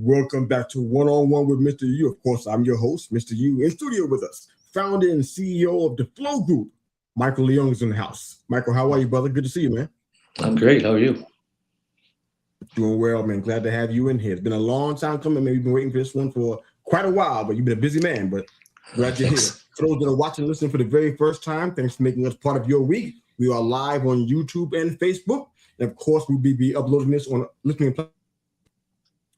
Welcome back to One on One with Mr. U. Of course, I'm your host, Mr. U. In studio with us, founder and CEO of the Flow Group, Michael Leung is in the house. Michael, how are you, brother? Good to see you, man. I'm great. How are you? Doing well, man. Glad to have you in here. It's been a long time coming. Maybe you've been waiting for this one for quite a while, but you've been a busy man. But glad you're here. For those that are watching and listening for the very first time, thanks for making us part of your week. We are live on YouTube and Facebook. And of course, we'll be uploading this on listening platforms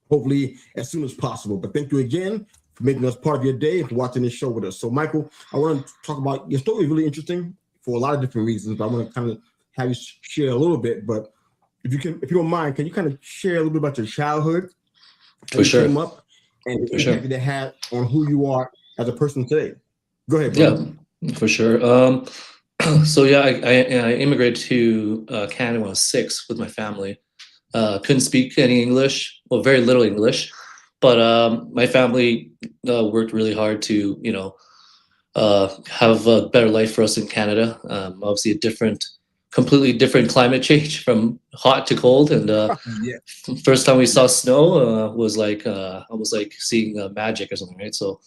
hopefully as soon as possible. But thank you again for making us part of your day and for watching this show with us. So, Michael, I want to talk about your story is really interesting for a lot of different reasons, but I want to kind of have you share a little bit. But if you don't mind, can you kind of share a little bit about your childhood, how you came up, and the impact that it had on who you are as a person today? Go ahead, bro. Yeah, for sure. So yeah, I immigrated to Canada when I was 6 with my family. Couldn't speak any English, well, very little English, but my family worked really hard to, have a better life for us in Canada. Obviously, completely different climate change from hot to cold. And first time we saw snow was like almost like seeing magic or something, right? So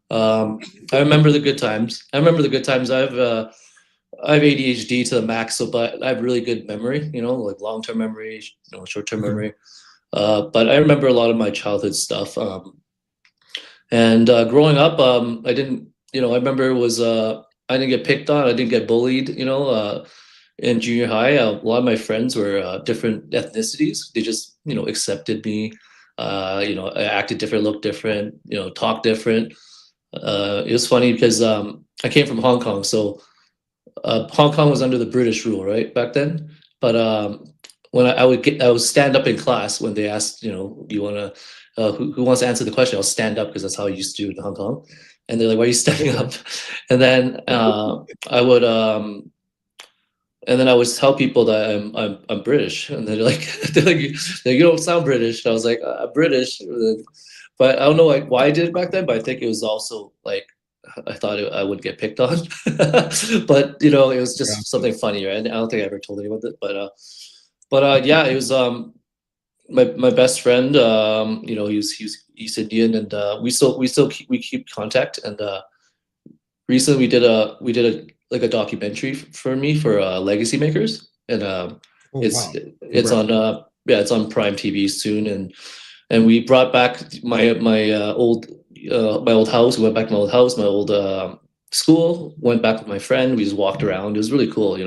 I remember the good times. I have ADHD to the max, but I have really good memory, like long-term memory, short-term memory. But I remember a lot of my childhood stuff. And growing up, I didn't, I remember I didn't get picked on, I didn't get bullied, in junior high. A lot of my friends were different ethnicities. They just, accepted me. I acted different, looked different, talked different. It was funny because I came from Hong Kong, so Hong Kong was under the British rule, right, back then. But when I would stand up in class when they asked, do you want to, who wants to answer the question? I'll stand up because that's how I used to do it in Hong Kong. And they're like, "Why are you standing up?" And then I would tell people that I'm British, and they're like, you don't sound British. And I was like, I'm British, but I don't know why I did it back then. But I think it was also like I thought I would get picked on, but it was just something funny, right? I don't think I ever told anyone that, but yeah, it was my best friend. He's East Indian, and we keep contact. And recently we did a documentary for me for Legacy Makers, and it's on Prime TV soon, and we brought back my old house. We went back to my old house, my old school. Went back with my friend. We just walked around. It was really cool,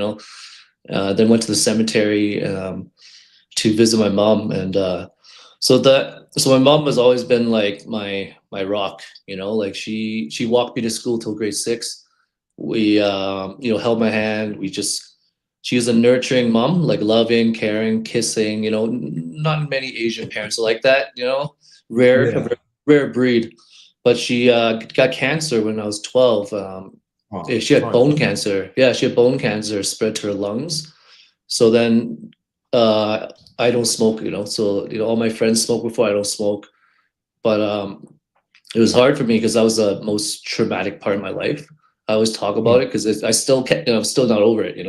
Then went to the cemetery to visit my mom, and so my mom has always been like my rock, Like she walked me to school till grade 6. We held my hand. She was a nurturing mom, like loving, caring, kissing. Not many Asian parents are like that. Rare breed. But she got cancer when I was 12. She had bone cancer. Yeah, she had bone cancer spread to her lungs. So then I don't smoke, So all my friends smoke before. I don't smoke. But it was hard for me because that was the most traumatic part of my life. I always talk about it because I still can't, I'm still not over it.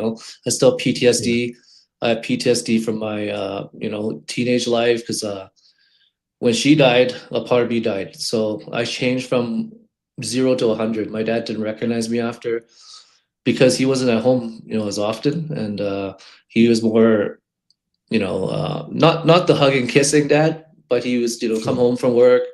I still have PTSD. Yeah. I have PTSD from my teenage life because when she died, a part of me died. So I changed from 0 to 100. My dad didn't recognize me after because he wasn't at home, as often, and he was more, not the hugging, kissing dad, but he was, come home from work,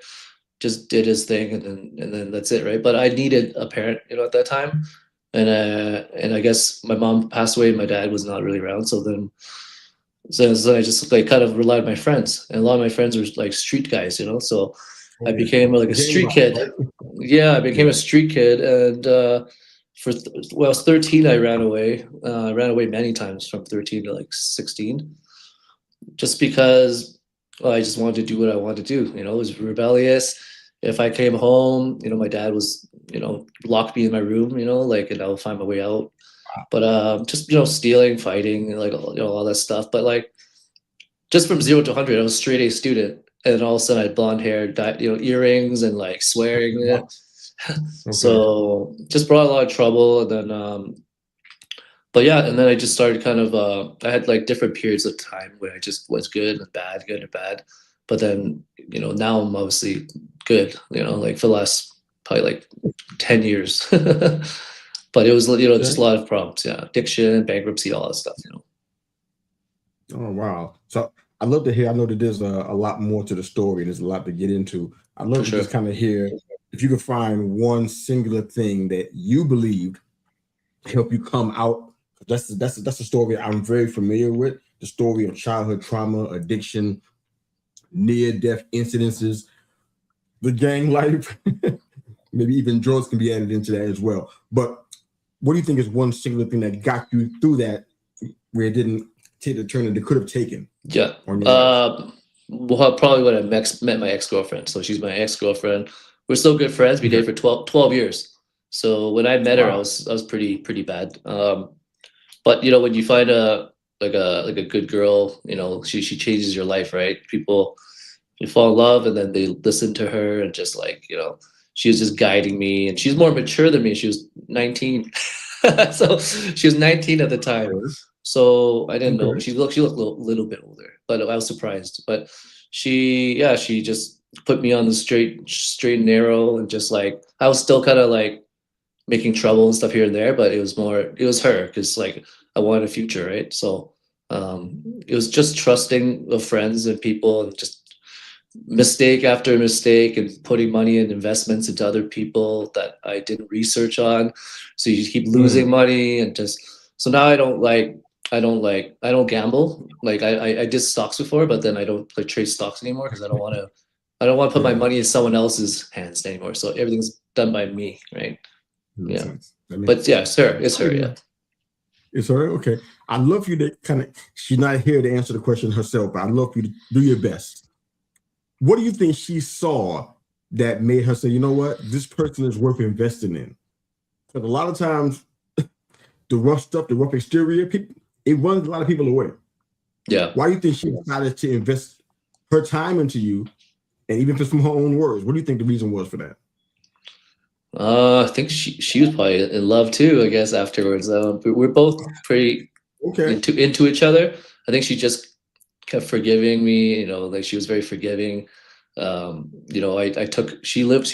just did his thing, and then that's it, right? But I needed a parent, at that time, and I guess my mom passed away. My dad was not really around, so I just like kind of relied on my friends, and a lot of my friends were like street guys, So I became like a street kid. Yeah, I became a street kid, and when I was 13, I ran away. I ran away many times from 13 to like 16, just because I just wanted to do what I wanted to do. It was rebellious. If I came home, my dad was, locked me in my room, and I would find my way out. But just stealing, fighting, like all that stuff. But like just from 0 to 100, I was a straight A student, and all of a sudden I had blonde hair, earrings, and like swearing. Okay. So just brought a lot of trouble. And then but yeah, and then I just started kind of I had like different periods of time where I just was good and bad, good and bad. But then, now I'm obviously good, like for the last probably like 10 years. But it was, just a lot of problems. Yeah. Addiction, bankruptcy, all that stuff. Oh, wow. So I'd love to hear. I know that there's a lot more to the story. There's a lot to get into. I'd love For to sure. just kind of hear if you could find one singular thing that you believed to help you come out. That's a story I'm very familiar with. The story of childhood trauma, addiction, near-death incidences, the gang life. Maybe even drugs can be added into that as well. But what do you think is one singular thing that got you through that, where it didn't take the turn that it could have taken? Yeah. On your life? Well, probably when I met my ex-girlfriend. So she's my ex-girlfriend. We're still good friends. We dated for 12 years. So when I met her, I Wow. was pretty bad. But when you find a good girl, she changes your life, right? People, you fall in love, and then they listen to her, and just like, she was just guiding me, and she's more mature than me. She was 19. So she was 19 at the time. So I didn't know. Okay. She looked a little bit older, but I was surprised. But she just put me on the straight and narrow, and just like, I was still kind of like making trouble and stuff here and there, but it was her, because like I wanted a future, right? So it was just trusting of friends and people, and just mistake after mistake, and putting money and investments into other people that I didn't research on. So you keep losing money, and just, so now I don't gamble. Like I did stocks before, but then I don't like trade stocks anymore, because I don't want to put my Yeah. money in someone else's hands anymore. So everything's done by me, right? Makes Yeah. sense. That makes But yeah, it's her. It's her. Yeah. It's all right. Okay. I'd love for you to kind of, she's not here to answer the question herself, but I'd love for you to do your best. What do you think she saw that made her say, you know what, this person is worth investing in? Because a lot of times, the rough stuff, the rough exterior, it runs a lot of people away. Yeah. Why do you think she decided to invest her time into you, and even if it's from her own words? What do you think the reason was for that? I think she was probably in love too, I guess, afterwards. We're both pretty Okay. into each other. I think she just kept forgiving me, like she was very forgiving. She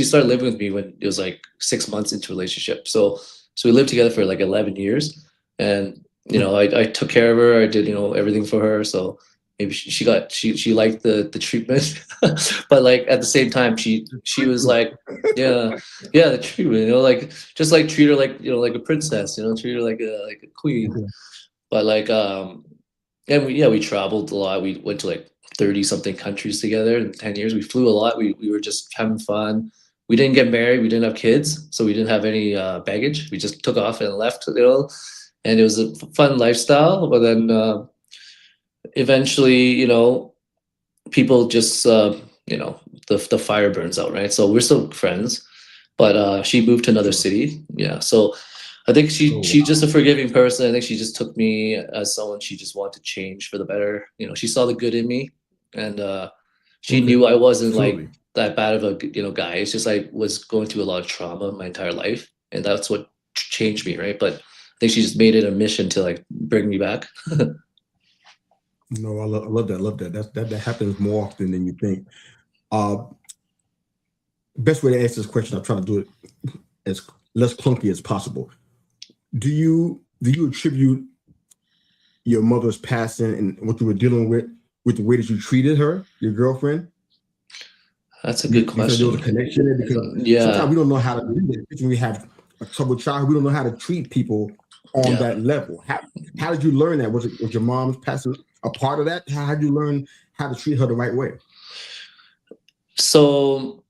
started living with me when it was like 6 months into a relationship. So we lived together for like 11 years, and I took care of her. I did, everything for her. So maybe she liked the treatment, but like at the same time, she was like, yeah, the treatment, like, just like treat her like, like a princess, treat her like a queen. But like, and we traveled a lot. We went to like 30 something countries together in 10 years. We flew a lot. We were just having fun. We didn't get married. We didn't have kids, so we didn't have any baggage. We just took off and left, and it was a fun lifestyle. But then eventually, people just, the fire burns out, right? So we're still friends, but she moved to another city. Yeah. So I think she's just a forgiving person. I think she just took me as someone she just wanted to change for the better. She saw the good in me, and she knew I wasn't like that bad of a guy. It's just I was going through a lot of trauma my entire life, and that's what changed me, right? But I think she just made it a mission to like bring me back. No, I love that. I love that. That happens more often than you think. Best way to answer this question, I'll try to do it as less clunky as possible. Do you attribute your mother's passing and what you were dealing with the way that you treated her, your girlfriend? That's a good Because there was question. a connection there. Because Yeah. sometimes we don't know how to do it. When we have a troubled child, we don't know how to treat people on that level. How did you learn that? Was your mom's passing a part of that? How did you learn how to treat her the right way? So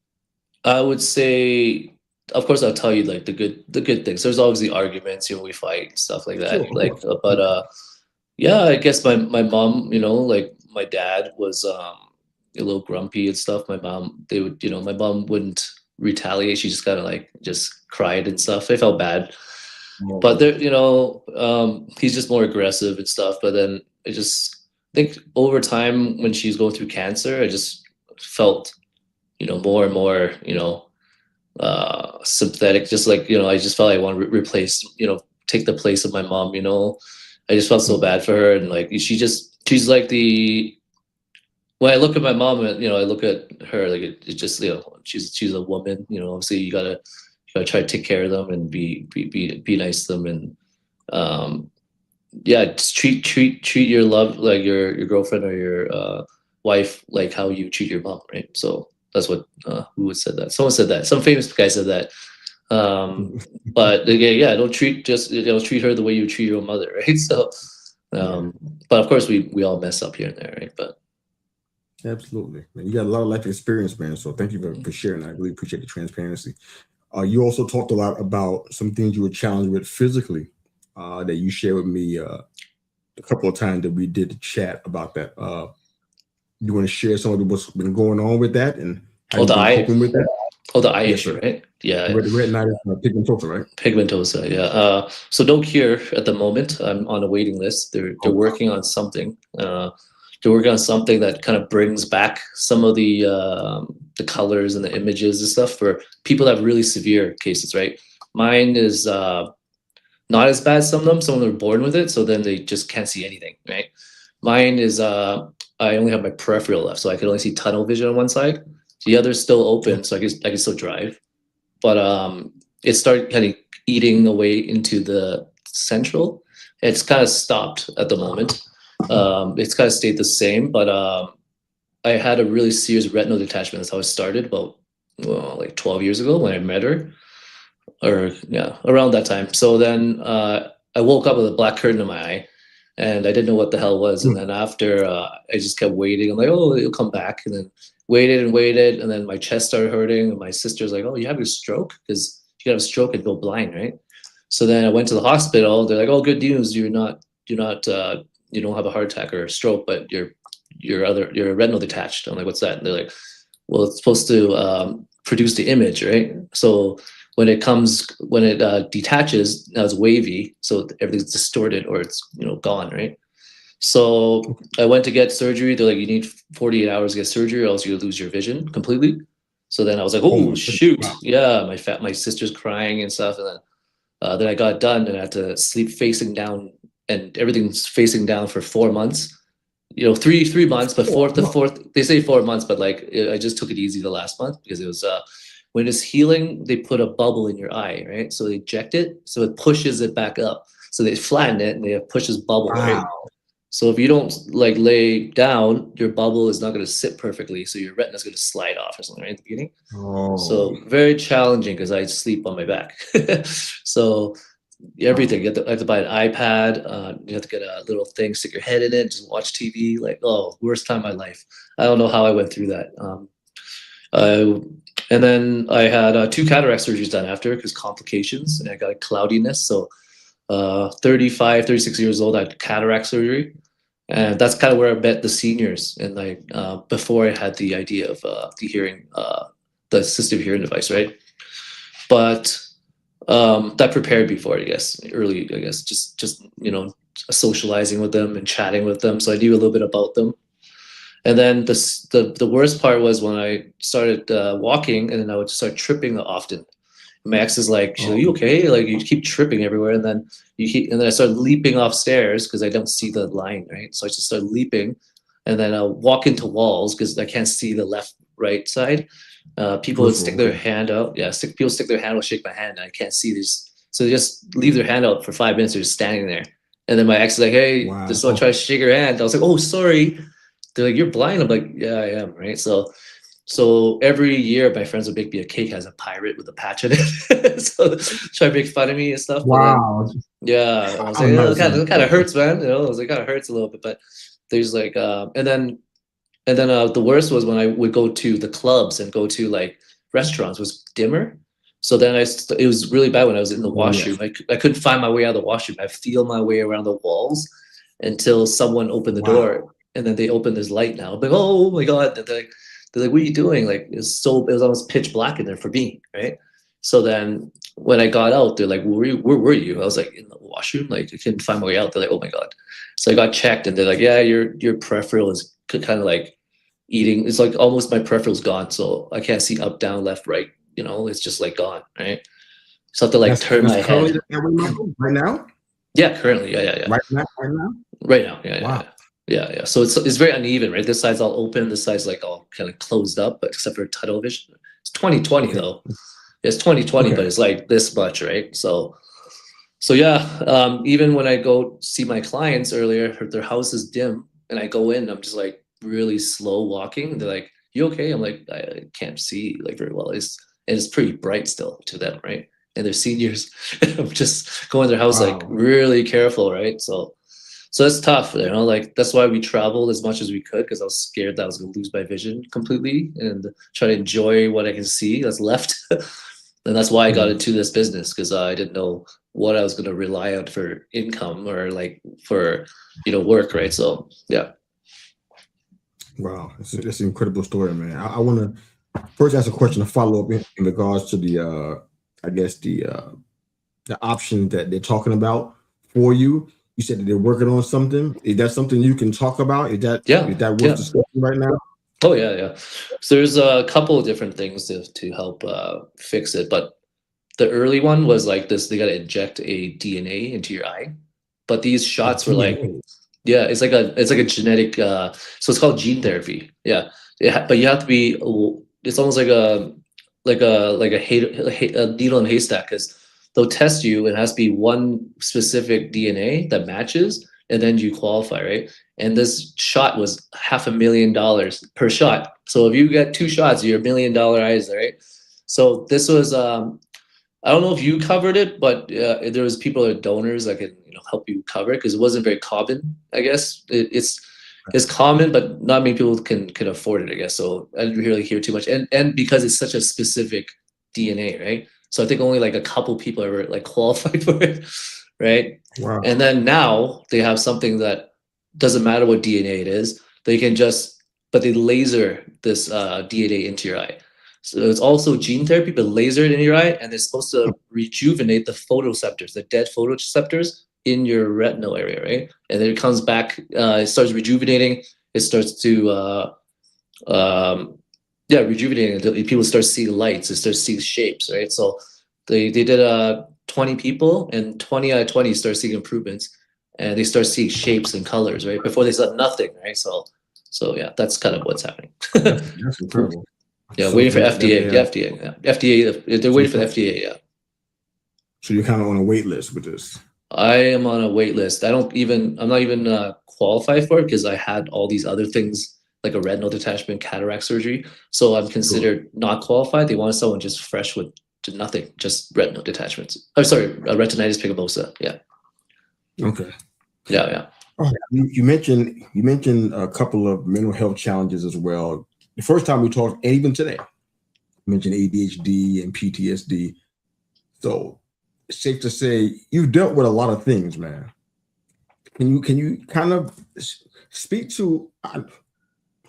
I would say, of course, I'll tell you like the good things. There's obviously arguments, we fight and stuff like that. Sure, But yeah, I guess my mom, like my dad was a little grumpy and stuff. My mom, my mom wouldn't retaliate. She just kind of like just cried and stuff. I felt bad, but there, he's just more aggressive and stuff. But then I think over time when she's going through cancer, I just felt, more and more, sympathetic. Just like, I just felt like I want to replace, take the place of my mom. I just felt so bad for her, and like she's like the when I look at my mom, and I look at her like it just she's a woman. Obviously you gotta try to take care of them and be nice to them, and yeah, just treat your love like your girlfriend or your wife like how you treat your mom, right? So that's what who said that? Someone said that. Some famous guy said that. But again, yeah, don't treat treat her the way you treat your own mother, right? So, but of course we all mess up here and there, right? But Absolutely, man. You got a lot of life experience, man. So thank you for sharing. I really appreciate the transparency. You also talked a lot about some things you were challenged with physically that you shared with me a couple of times that we did the chat about that. You want to share some of what's been going on with that and how you've been coping with that? The eye Yes, issue, sir. right? Yeah. Retinitis pigmentosa, right? Pigmentosa, yeah. So no cure at the moment. I'm on a waiting list. They're working on something. They're working on something that kind of brings back some of the colors and the images and stuff for people that have really severe cases, right? Mine is not as bad as some of them. Some of them are born with it, so then they just can't see anything, right? Mine is I only have my peripheral left, so I can only see tunnel vision on one side. The other's still open, so I can still drive. But it started kind of eating away into the central. It's kind of stopped at the moment. It's kind of stayed the same, but I had a really serious retinal detachment. That's how it started about like 12 years ago when I met her, or yeah, around that time. So then I woke up with a black curtain in my eye, and I didn't know what the hell it was. And then after, I just kept waiting. I'm like, oh, it'll come back. And then waited and waited, and then my chest started hurting. And my sister's like, oh, you have a stroke? Because you have a stroke and go blind, right? So then I went to the hospital. They're like, oh, good news. You don't have a heart attack or a stroke, but your retinal detached. I'm like, what's that? And they're like, well, it's supposed to produce the image, right? So when it detaches, now it's wavy, so everything's distorted or it's gone, right? So I went to get surgery. They're like, you need 48 hours to get surgery, or else you lose your vision completely. So then I was like, oh shoot, wow. Yeah, my sister's crying and stuff, and then I got done and I had to sleep facing down, and everything's facing down for 4 months. 3 months, but the fourth, they say 4 months, but like I just took it easy the last month because it was when it's healing, they put a bubble in your eye, right? So they inject it, so it pushes it back up. So they flatten it and they push this bubble, wow. Right? So if you don't like lay down, your bubble is not going to sit perfectly. So your retina is going to slide off or something, right, at the beginning. Oh. So very challenging because I sleep on my back. So everything, you have to buy an iPad. You have to get a little thing, stick your head in it, just watch TV. Like, oh, worst time of my life. I don't know how I went through that. And then I had 2 cataract surgeries done after because complications, and I got a cloudiness. So 35, 36 years old, I had cataract surgery. And that's kind of where I met the seniors. And like before I had the idea of the hearing, the assistive hearing device, right? But that prepared me for it, I guess, early, I guess, just socializing with them and chatting with them. So I knew a little bit about them. And then the worst part was when I started walking, and then I would start tripping often. My ex is like, "Are you okay? Like you keep tripping everywhere." And then I started leaping off stairs because I don't see the line, right? So I just started leaping, and then I'll walk into walls because I can't see the left, right side. People would stick their hand out. Yeah, people stick their hand out, shake my hand, and I can't see these. So they just leave their hand out for 5 minutes. They're just standing there. And then my ex is like, "Hey, just want to try to shake your hand." I was like, "Oh, sorry." They're like, "You're blind." I'm like, "Yeah, I am." Right. So every year my friends would make me a cake as a pirate with a patch in it. So try to make fun of me and stuff. Wow. Then, yeah. I was like, it kind of hurts, man. I was like, it kind of hurts a little bit, but there's like, and then the worst was when I would go to the clubs and go to like restaurants, it was dimmer. So then it was really bad when I was in the washroom. I couldn't find my way out of the washroom. I feel my way around the walls until someone opened the door, and then they opened this light now. I'm like, oh my God. They're like, what are you doing? Like, it was almost pitch black in there for me, right? So then when I got out, they're like, where were you? I was like, in the washroom. Like, I couldn't find my way out. They're like, oh my God. So I got checked, and they're like, yeah, your peripheral is kind of like eating. It's like almost my peripheral's gone. So I can't see up, down, left, right. It's just like gone, right? So I have to like turn my head. Right now? Yeah, currently. Yeah. Right now? Right now. Yeah. Wow. Yeah. Yeah. So it's very uneven, right? This side's all open, this side's like all kind of closed up, but except for tunnel vision. It's 2020 Okay. though. It's 2020, but Okay. it's like this much, right? So yeah, even when I go see my clients earlier, their house is dim, and I go in, I'm just like really slow walking. They're like, "You okay?" I'm like, "I can't see like very well." It's pretty bright still to them, right? And they're seniors. I'm just going to their house like Wow. really careful, right? So it's tough, you know. Like that's why we traveled as much as we could because I was scared that I was going to lose my vision completely and try to enjoy what I can see that's left. And that's why I got Mhm. into this business because I didn't know what I was going to rely on for income or like for work, right? So yeah. Wow. It's an incredible story, man. I want to first ask a question to follow up in regards to the I guess the option that they're talking about for you. You said that they're working on something. Is that something you can talk about? Yeah, Is that worth yeah. discussing right now? Oh yeah. So there's a couple of different things to help fix it, but the early one was like this: they got to inject a DNA into your eye, but these A shots were like, DNA. yeah, it's like a genetic. So it's called gene therapy. Yeah, but you have to be. It's almost like a needle in a haystack because they'll test you. It has to be one specific DNA that matches, and then you qualify, right? And this shot was $500,000 per shot. So if you get two shots, you're $1 million eyes, right? So this was I don't know if you covered it, but there was people or donors that could help you cover it because it wasn't very common. I guess it's common, but not many people can afford it. I guess so. I didn't really hear too much, and because it's such a specific DNA, right? So I think only like a couple people are like qualified for it, right? Wow. And then now they have something that doesn't matter what DNA it is. They can just but they laser this DNA into your eye. So it's also gene therapy, but laser it in your eye, and it's supposed to rejuvenate the photoreceptors, the dead photoreceptors in your retinal area, right? And then it comes back, it starts rejuvenating. It starts to, yeah, rejuvenating. People start seeing lights. They start seeing shapes, right? So they did 20 people, and 20 out of 20 start seeing improvements, and they start seeing shapes and colors, right? Before they saw nothing, right? So yeah, that's kind of what's happening. That's incredible. Yeah, So waiting for that FDA. they The FDA. Yeah. FDA. They're so waiting for the FDA. Yeah. you're kind of on a wait list with this. I am on a wait list. I'm not even qualified for it because I had all these other things like a retinal detachment, cataract surgery. So I'm Sure. considered not qualified. They want someone just fresh with nothing, just retinal detachments. Oh, sorry, retinitis pigmentosa. Yeah. Okay. Yeah. All right. You mentioned a couple of mental health challenges as well. The first time we talked, and even today, you mentioned ADHD and PTSD. So it's safe to say you've dealt with a lot of things, man. Can you kind of speak to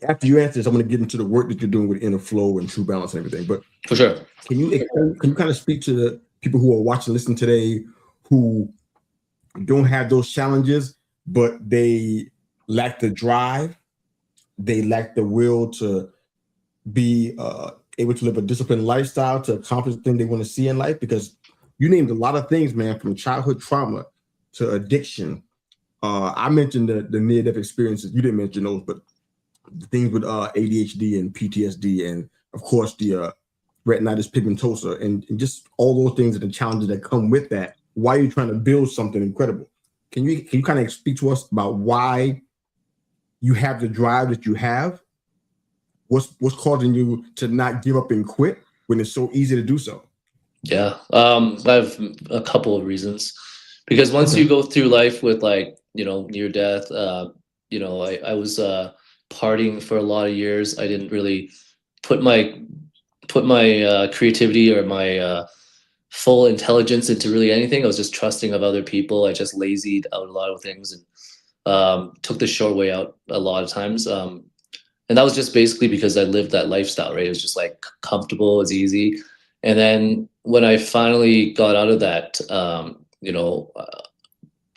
after you answer this? I'm going to get into the work that you're doing with inner flow and true balance and everything. But For sure. can you kind of speak to the people who are watching, listening today, who don't have those challenges, but they lack the drive, they lack the will to be able to live a disciplined lifestyle to accomplish the thing they want to see in life? Because you named a lot of things, man, from childhood trauma to addiction. I mentioned the near-death experiences. You didn't mention those, but the things with ADHD and PTSD, and of course the retinitis pigmentosa, and just all those things and the challenges that come with that. Why are you trying to build something incredible? Can you kind of speak to us about why you have the drive that you have? What's causing you to not give up and quit when it's so easy to do so? Yeah. I have a couple of reasons because once Okay. you go through life with like, near death, I was partying for a lot of years. I didn't really put my creativity or my full intelligence into really anything. I was just trusting of other people. I just lazied out a lot of things and took the short way out a lot of times. And that was just basically because I lived that lifestyle, right? It was just like comfortable, it's easy. And then when I finally got out of that,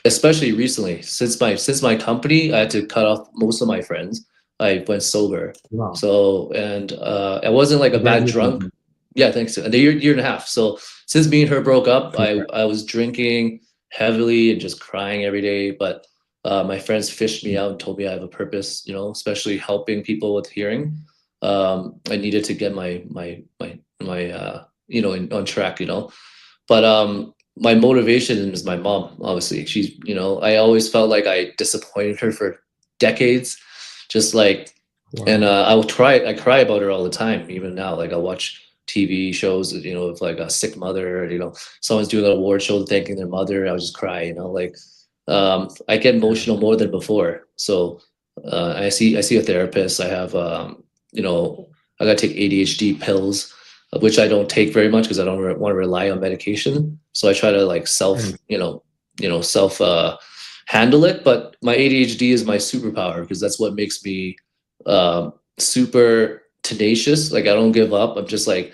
especially recently, since my company, I had to cut off most of my friends. I went sober. Wow. So and I wasn't like a bad Congratulations, drunk. man. Yeah, thanks. And a year and a half. So since me and her broke up, I Congrats. I was drinking heavily and just crying every day. But My friends fished me out and told me I have a purpose, you know, especially helping people with hearing. I needed to get my you know, on track, you know. But my motivation is my mom, obviously. She's, you know, I always felt like I disappointed her for decades. Just like, and Wow. I cry about her all the time, even now. Like I watch TV shows, you know, of like a sick mother, or, you know, someone's doing an award show thanking their mother. I would just cry, you know, like I get Yeah. emotional more than before. So I see a therapist. I have you know, I gotta take ADHD pills, which I don't take very much because I don't want to rely on medication. So I try to like self, Mhm. self handle it. But my ADHD is my superpower because that's what makes me super tenacious. Like I don't give up. I'm just like,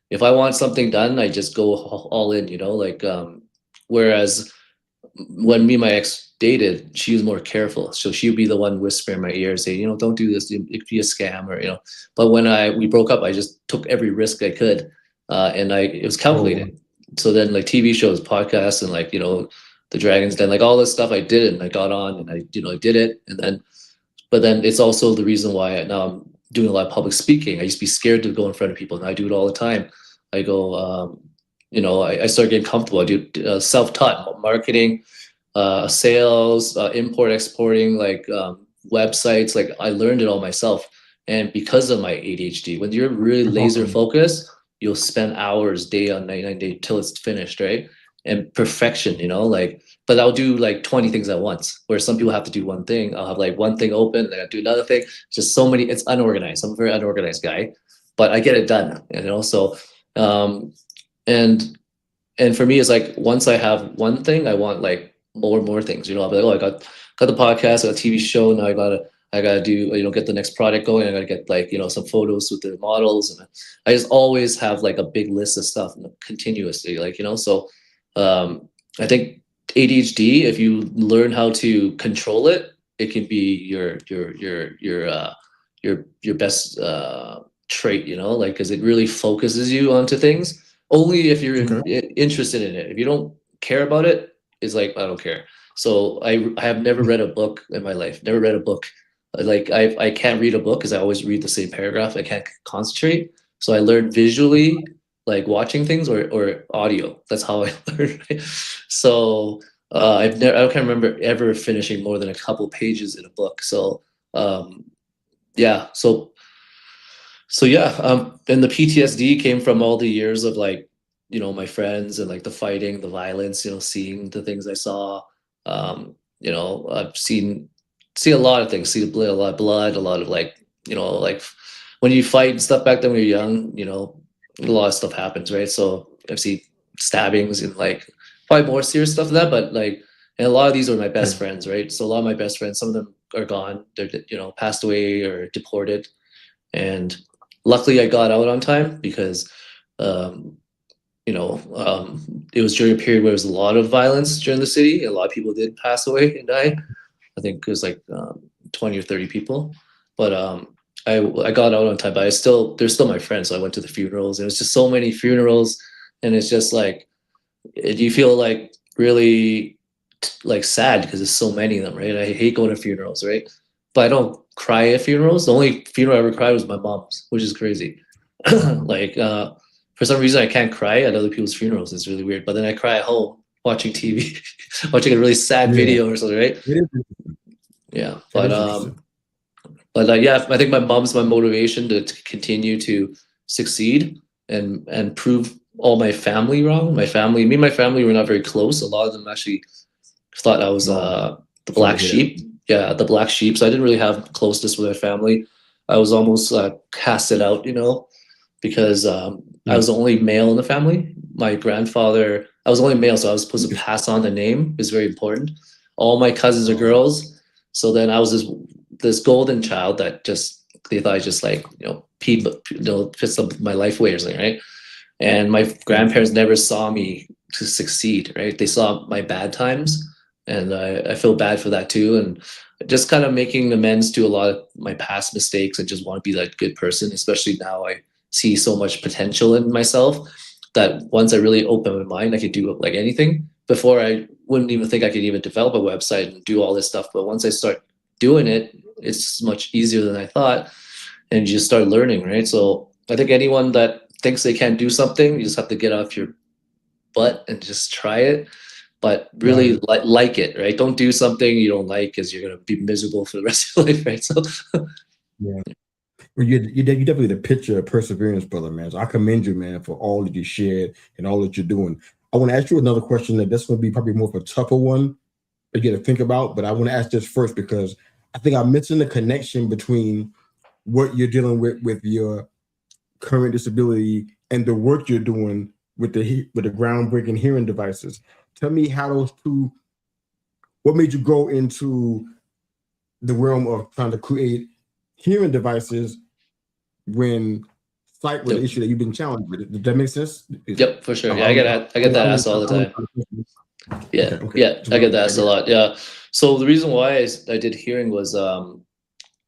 if I want something done, I just go all in, you know, like whereas when me and my ex dated, she was more careful. So she would be the one whispering in my ear, saying, you know, don't do this. It could be a scam, or, you know. But when we broke up, I just took every risk I could, and it was Oh, calculated. So then, like TV shows, podcasts, and like, you know, the Dragons Den, like all this stuff, I did it, and I got on, and I did it, and then, but then it's also the reason why now I'm doing a lot of public speaking. I used to be scared to go in front of people, and I do it all the time. I go, I started getting comfortable. I do self-taught marketing, sales, import exporting, like websites. Like I learned it all myself, and because of my ADHD, when you're really that's laser awesome. focused, you'll spend hours day on night day till it's finished, right? And perfection, you know, like. But I'll do like 20 things at once. Where some people have to do one thing. I'll have like one thing open, then I'll do another thing. Just so many. It's unorganized. I'm a very unorganized guy, but I get it done. You know, so um, and and for me, it's like once I have one thing, I want like more things. You know, I'll be like, oh, I got the podcast, I got a TV show. Now I gotta do, you know, get the next product going. I gotta get like, you know, some photos with the models, and I just always have like a big list of stuff continuously, like, you know. So I think ADHD, if you learn how to control it, it can be your best trait, you know, like because it really focuses you onto things only if you're Okay. interested in it. If you don't care about it, it's like I don't care. So I have never read a book in my life. Never read a book. Like I can't read a book because I always read the same paragraph. I can't concentrate. So I learned visually, like watching things, or audio. That's how I learned. Right? So I can't remember ever finishing more than a couple pages in a book. So um, yeah. So yeah, and the PTSD came from all the years of like, you know, my friends and like the fighting, the violence, you know, seeing the things I saw. You know, I've seen a lot of things, see a lot of blood, a lot of like, you know, like when you fight and stuff back then when you're young, you know, a lot of stuff happens, right? So I've seen stabbings and like probably more serious stuff than that, but like, and a lot of these are my Yeah. best friends, right? So a lot of my best friends, some of them are gone, they're, you know, passed away or deported, and luckily I got out on time because um, it was during a period where there was a lot of violence during the city. A lot of people did pass away and die. I think it was like 20 or 30 people, but I got out on time. But they're still my friends. So I went to the funerals, and it was just so many funerals, and it's just like you feel like really like sad because there's so many of them, right? I hate going to funerals, right? But I don't cry at funerals. The only funeral I ever cried was my mom's, which is crazy. Like for some reason I can't cry at other people's funerals. It's really weird. But then I cry at home watching TV, watching a really sad Yeah. video or something, right? It is. Yeah. It But is interesting. yeah, I think my mom's my motivation to continue to succeed and prove all my family wrong. Me and my family were not very close. A lot of them actually thought I was No. the Sorry to black hear that. sheep. Yeah, the black sheep. So I didn't really have closeness with my family. I was almost casted out, you know, because I Yeah. was the only male in the family. My grandfather, I was the only male, so I was supposed to pass on the name. It's very important. All my cousins are Oh, girls, so then I was this golden child that just they thought I just like, you know, pissed up my life away or something, right? And my yeah. grandparents never saw me to succeed, right? They saw my bad times, and I feel bad for that too. And just kind of making amends to a lot of my past mistakes. I just want to be that good person, especially now I see so much potential in myself that once I really open my mind, I can do like anything. before I wouldn't even think I could even develop a website and do all this stuff. But once I start doing it, it's much easier than I thought, and you just start learning, right? So I think anyone that thinks they can't do something, you just have to get off your butt and just try it. But really like it, right? Don't do something you don't like, because you're gonna be miserable for the rest of your life, right? So Yeah. Well, you're definitely the picture of perseverance, brother, man. So I commend you, man, for all that you shared and all that you're doing. I want to ask you another question that's going to be probably more of a tougher one to get to think about, but I want to ask this first because I think I mentioned the connection between what you're dealing with your current disability and the work you're doing with the groundbreaking hearing devices. Tell me how those two, what made you go into the realm of trying to create hearing devices when sight was the issue that you've been challenged with? Did that make sense? Yep, for sure. Yeah, I get that asked all the time. Yeah, yeah, I get that asked a lot. Yeah. So the reason why I did hearing was,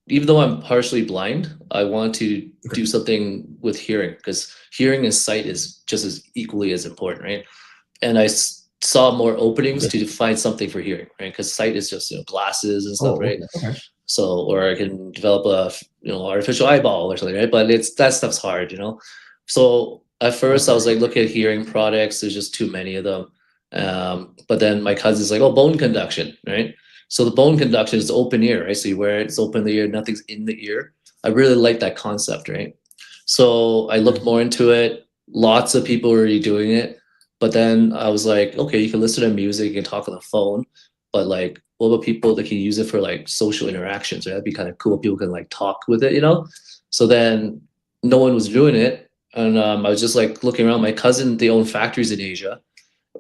even though I'm partially blind, I want to do something with hearing, because hearing and sight is just as equally as important, right? And I saw more openings to find something for hearing, right? Because sight is just, glasses and stuff, right? So, or I can develop a artificial eyeball or something, right? But that stuff's hard, So at first I was like, look at hearing products. There's just too many of them. But then my cousin's like, oh, bone conduction, right? So the bone conduction is open ear, right? So you wear it, it's open the ear, nothing's in the ear. I really like that concept, right? So I looked more into it. Lots of people were already doing it. But then I was like, okay, you can listen to music, you can talk on the phone, but like, what about people that can use it for like social interactions, right? That'd be kind of cool. People can like talk with it, So then no one was doing it. And I was just like looking around. My cousin, they own factories in Asia,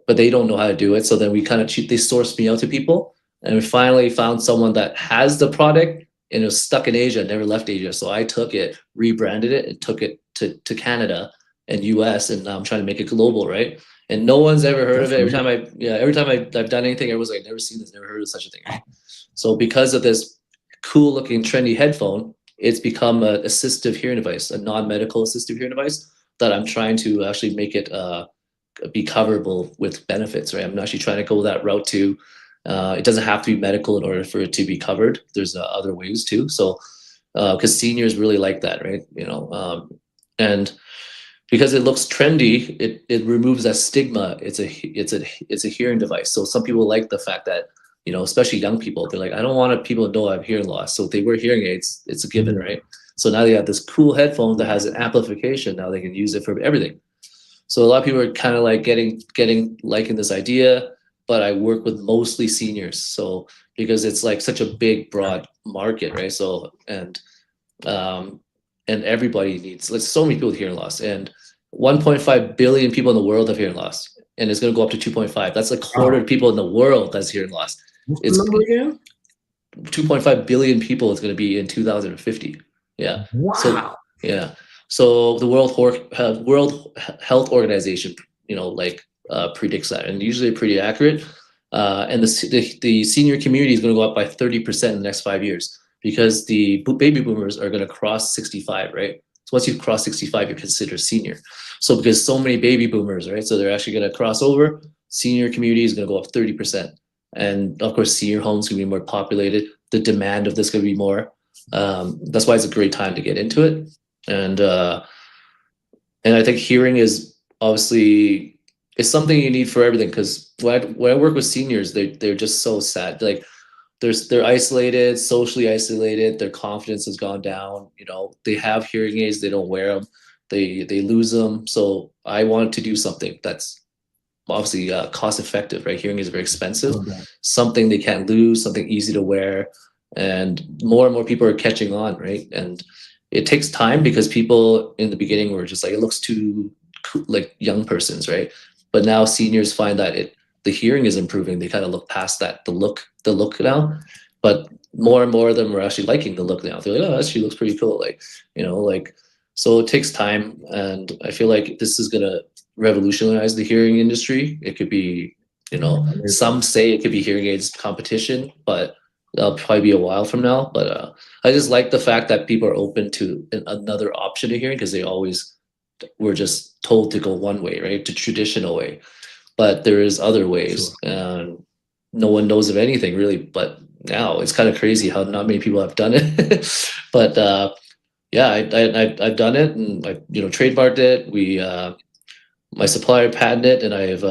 but they don't know how to do it. So then we kind of they sourced me out to people, and we finally found someone that has the product, and it was stuck in Asia, never left Asia. So I took it, rebranded it, and took it to Canada and US, and now I'm trying to make it global, right? And no one's ever heard of it. Every time I've done anything, everyone's like, never seen this, never heard of such a thing. Right? So because of this cool looking trendy headphone, it's become an assistive hearing device, a non-medical assistive hearing device that I'm trying to actually make it be coverable with benefits, right? I'm actually trying to go that route too. It doesn't have to be medical in order for it to be covered. There's other ways too. So, because seniors really like that, right? And because it looks trendy, it removes that stigma. It's a hearing device. So some people like the fact that, especially young people, they're like, I don't want people to know I have hearing loss. So if they wear hearing aids, it's a given, right? So now they have this cool headphone that has an amplification. Now they can use it for everything. So a lot of people are kind of like liking this idea, but I work with mostly seniors. So because it's like such a big, broad market, right? So and everybody needs, like, so many people with hearing loss, and 1.5 billion people in the world have hearing loss, and it's going to go up to 2.5. That's a quarter of people in the world that's hearing loss. What's the number again? 2.5 billion people is going to be in 2050. Yeah. Wow. So yeah. So the World Health Organization, predicts that, and usually pretty accurate. And the senior community is going to go up by 30% in the next 5 years, because the baby boomers are going to cross 65, right? So once you cross 65, you're considered senior. So because so many baby boomers, right? So they're actually going to cross over. Senior community is going to go up 30%. And of course, senior homes are going to be more populated. The demand of this going to be more. That's why it's a great time to get into it. And I think hearing is obviously, it's something you need for everything. Because when I work with seniors, they're just so sad. Like they're isolated, socially isolated. Their confidence has gone down. They have hearing aids, they don't wear them. They lose them. So I wanted to do something that's obviously cost effective, right? Hearing is very expensive. Something they can't lose, something easy to wear, and more people are catching on, right? And it takes time, because people in the beginning were just like, it looks too cool, like young persons, right? But now seniors find that the hearing is improving. They kind of look past that, the look now. But more and more of them are actually liking the look now. They're like, oh, that actually looks pretty cool. So it takes time, and I feel like this is gonna revolutionize the hearing industry. It could be, some say it could be hearing aids competition, but that'll probably be a while from now. But I just like the fact that people are open to another option to hearing, because they always were just told to go one way, right? To traditional way. but there is other ways, and no one knows of anything really. But now it's kind of crazy how not many people have done it. But yeah, I've done it, and I trademarked it. My supplier patented it, and I've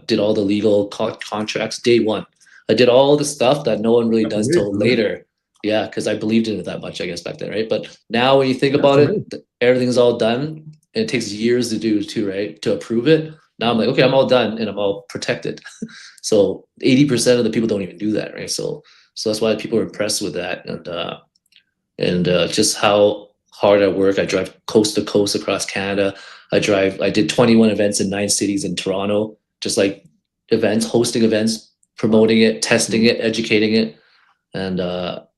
did all the legal contracts day one. I did all the stuff that no one really does till later. Yeah, because I believed in it that much, I guess, back then, right? But now when you think about it, everything's all done, and it takes years to do too, right? To approve it. Now I'm like, okay, I'm all done, and I'm all protected. So 80% of the people don't even do that, right? So that's why people are impressed with that, and just how hard I work. I drive coast to coast across Canada. I did 21 events in 9 cities in Toronto, just like events, hosting events, promoting it, testing it, educating it, and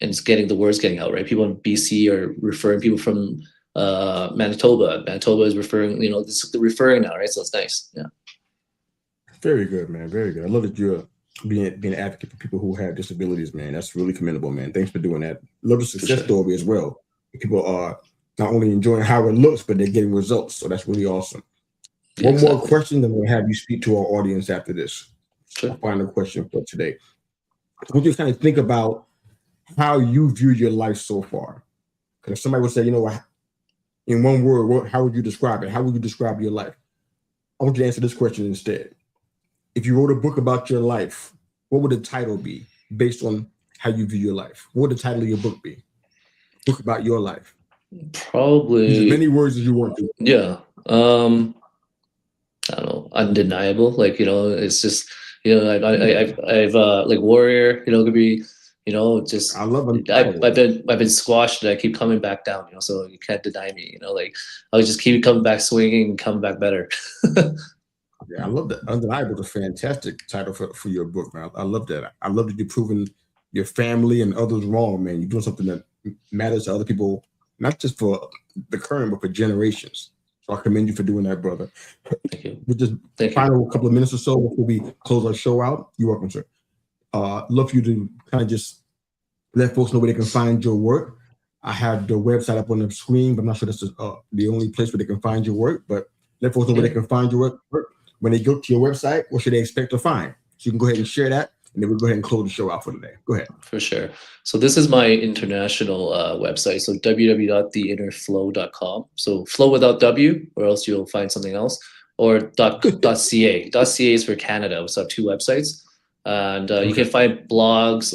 it's getting the words getting out, right? People in BC are referring people from Manitoba. Manitoba is referring, they're referring now, right? So it's nice. Yeah. Very good, man. Very good. I love that you're being an advocate for people who have disabilities, man. That's really commendable, man. Thanks for doing that. Love the success story as well. People are not only enjoying how it looks, but they're getting results. So that's really awesome. Yeah, one more question, then we'll have you speak to our audience after this. Sure. Final question for today. We'll just kind of think about how you view your life so far. Because somebody would say, in one word, how would you describe it? How would you describe your life? I want you to answer this question instead. If you wrote a book about your life, what would the title be based on how you view your life? What would the title of your book be? Book about your life. Probably use as many words as you want to. Yeah. I don't know, undeniable. Like, it's just, I've like warrior, could be, just I love them. I've been squashed and I keep coming back down, so you can't deny me, like I'll just keep coming back swinging and coming back better. Yeah, I love that. Undeniable is a fantastic title for your book, man. I love that. I love that you're proving your family and others wrong, man. You're doing something that matters to other people, not just for the current, but for generations. So I commend you for doing that, brother. Thank you. With just final couple of minutes or so before we close our show out. You're welcome, sir. Love for you to kind of just let folks know where they can find your work. I have the website up on the screen, but I'm not sure that's the only place where they can find your work. But let folks know where they can find your work. When they go to your website, what should they expect to find? So you can go ahead and share that, and then we'll go ahead and close the show out for today. Go ahead. For sure. So this is my international website. So www.theinnerflow.com. So flow without W, or else you'll find something else. Or .ca. .ca is for Canada. So I have 2 websites. And you can find blogs,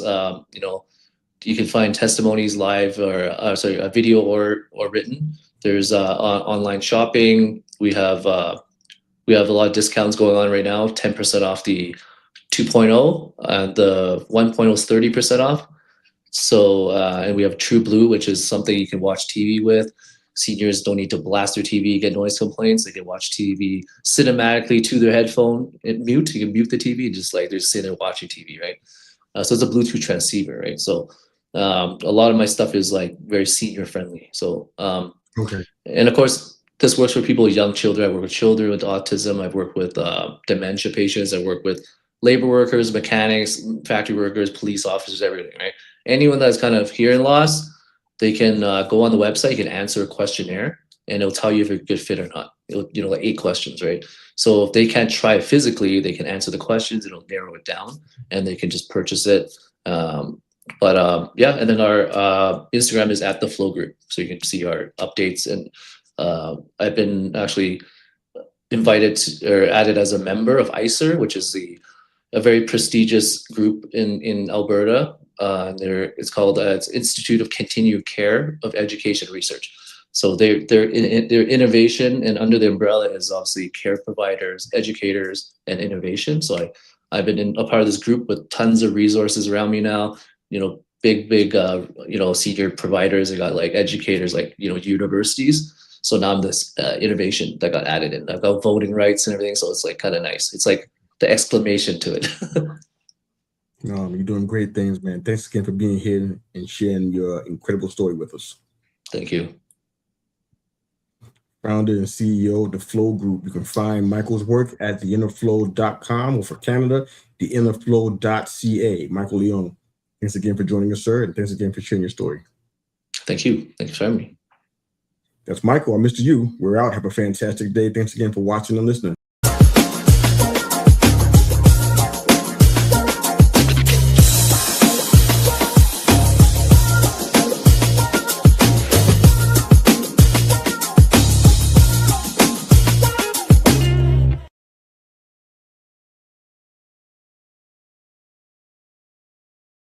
you can find testimonies live or a video or written. There's online shopping. We have a lot of discounts going on right now. 10% off the 2.0, and the 1.0 is 30% off. So and we have True Blue, which is something you can watch TV with. Seniors don't need to blast their TV, get noise complaints. They can watch TV cinematically to their headphone and mute. You can mute the TV, just like they're sitting there watching TV, right? So it's a Bluetooth transceiver, right? So a lot of my stuff is like very senior friendly. So and of course, this works for people, young children. I work with children with autism. I've worked with dementia patients. I work with labor workers, mechanics, factory workers, police officers, everything, right? Anyone that's kind of hearing loss, they can go on the website, you can answer a questionnaire, and it'll tell you if you're a good fit or not. It'll, like 8 questions, right? So if they can't try it physically, they can answer the questions, it'll narrow it down, and they can just purchase it. Yeah, and then our Instagram is at the Flow Group, so you can see our updates. And I've been actually invited or added as a member of ICER, which is a very prestigious group in Alberta. It's called it's Institute of Continued Care of Education Research. So their innovation, and under the umbrella is obviously care providers, educators, and innovation. So I've been a part of this group with tons of resources around me now. Big senior providers. I got like educators, like universities. So now I'm this innovation that got added in. I've got voting rights and everything. So it's like kind of nice. It's like the exclamation to it. You're doing great things, man. Thanks again for being here and sharing your incredible story with us. Thank you. Founder and CEO of the Flow Group. You can find Michael's work at theinnerflow.com, or for Canada, theinnerflow.ca. Michael Leung, thanks again for joining us, sir, and thanks again for sharing your story. Thank you. Thanks for having me. That's Michael. I'm Mr. U. We're out. Have a fantastic day. Thanks again for watching and listening.